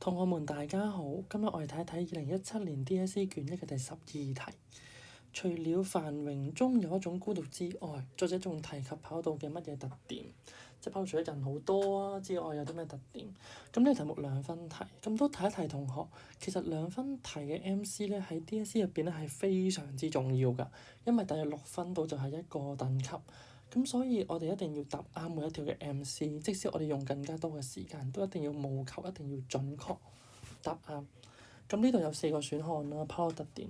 同學們大家好，今日我哋睇一睇2017年 DSE 卷1嘅第12題。除了繁榮中有一種孤獨之外，作者仲提及跑道嘅乜嘢特點？即係跑道除咗人好多啊之外，有啲咩特點？咁呢個題目2分題，咁都提一提同學。其實2分題嘅 MC 咧喺 DSE 入邊咧係非常之重要㗎，因為大約6分到就係一個等級。咁所以我哋一定要答啱每一條嘅 MC， 即使我哋用更加多嘅時間，都一定要務求一定要準確答啱。咁呢度有4個選項啦，跑道特點。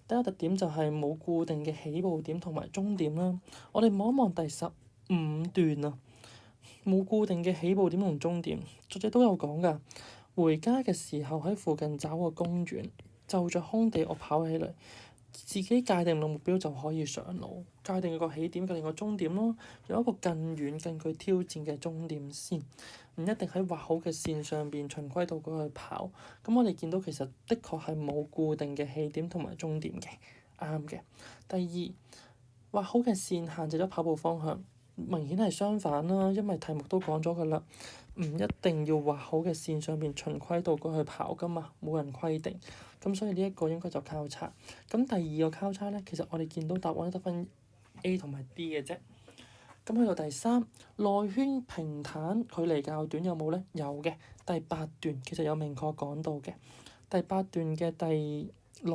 第一個特點就係冇固定嘅起步點同埋終點啦。我哋望一望第15段啊，冇固定嘅起步點同終點，作者都有講㗎。回家嘅時候喺附近找個公園，就着空地我跑起嚟。自己界定個目標就可以上路，界定個起點，界定個終點咯，有一個更遠、更具挑戰嘅終點線，唔一定喺畫好嘅線上邊循規蹈矩去跑。咁我哋見到其實的確係冇固定嘅起點同埋終點嘅，啱嘅。第二，畫好嘅線限制咗跑步方向，明顯係相反啦，因為題目都講咗㗎啦，唔一定要畫好嘅線上邊循規蹈矩去跑㗎嘛，冇人規定。咁所以呢一個應該就交叉。咁第二個交叉咧，其實我哋見到答案得分 A 同埋 D 嘅啫。咁去到第3，內圈平坦距離較短有冇咧？有嘅。第8段其實有明確講到嘅。第8段嘅第5、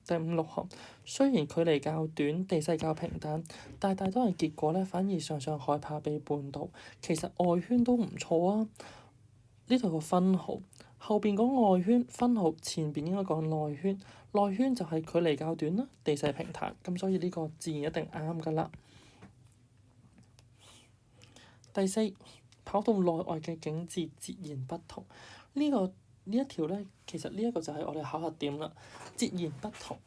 6行，雖然距離較短，地勢較平坦，但係大多數結果咧反而常常害怕被絆倒。其實外圈都唔錯啊。呢度個分號，後邊講外圈分號，前邊應該講內圈。內圈就係距離較短啦，地勢平坦，咁所以呢個自然一定啱㗎啦。第4，跑道內外嘅景緻截然不同。呢一條咧，其實呢一個就係我哋考核點啦。截然不同。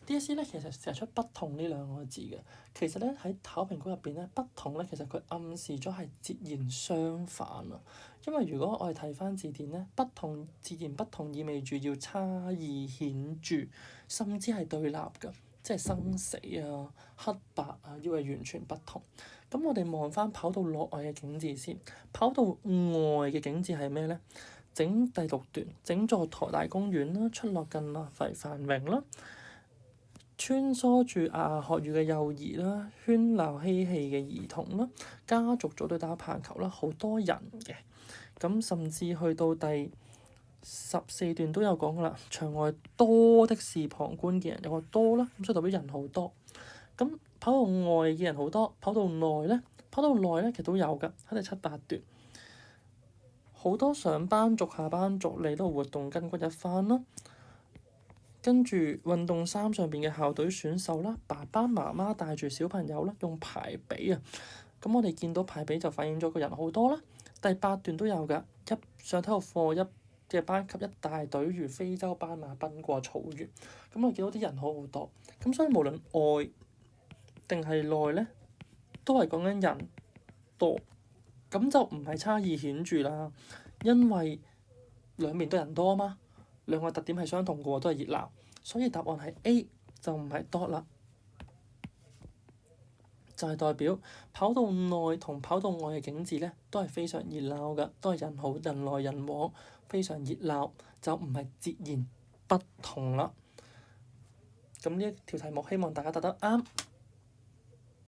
DSE 咧其實成日出不同呢2個字嘅，其實咧喺考評局入邊咧，不同咧其實佢暗示咗係截然相反啊。因為如果我哋睇翻字典咧，不同截然不同意味住要差異顯著，甚至係對立㗎，即係生死啊、黑白啊，要係完全不同。咁我哋望翻跑道內外嘅景緻先，跑道外嘅景緻係咩咧？整第6段，整座台大公園啦，出落更為繁榮啦。穿梭住牙學語嘅幼兒啦，喧鬧嬉戲嘅兒童啦，家族組隊打棒球啦，好多人嘅。咁甚至去到第14段都有講㗎啦，場外多的是旁觀嘅人，有個多啦，咁所以代表人好多。咁跑道外嘅人好多，跑道內咧其實都有㗎，喺第7、8段。好多上班族、下班族嚟到活動筋骨一番啦。跟住運動衫上邊嘅校隊選手啦，爸爸媽媽帶住小朋友啦，用排比啊。咁我哋見到排比就反映咗個人好多啦。第8段都有㗎，上體育課一嘅班級一大隊如非洲斑馬奔過草原。咁我見到啲人好多，咁所以無論外定係內咧，都係講緊人多，咁就唔係差異顯著啦，因為兩邊都人多啊嘛。2個特點係相同嘅喎，都係熱鬧，所以答案係 A 就唔係多啦，就係代表跑道內同跑道外嘅景緻咧都係非常熱鬧嘅，都係人好人來人往，非常熱鬧，就唔係截然不同啦。咁呢一條題目希望大家答得啱。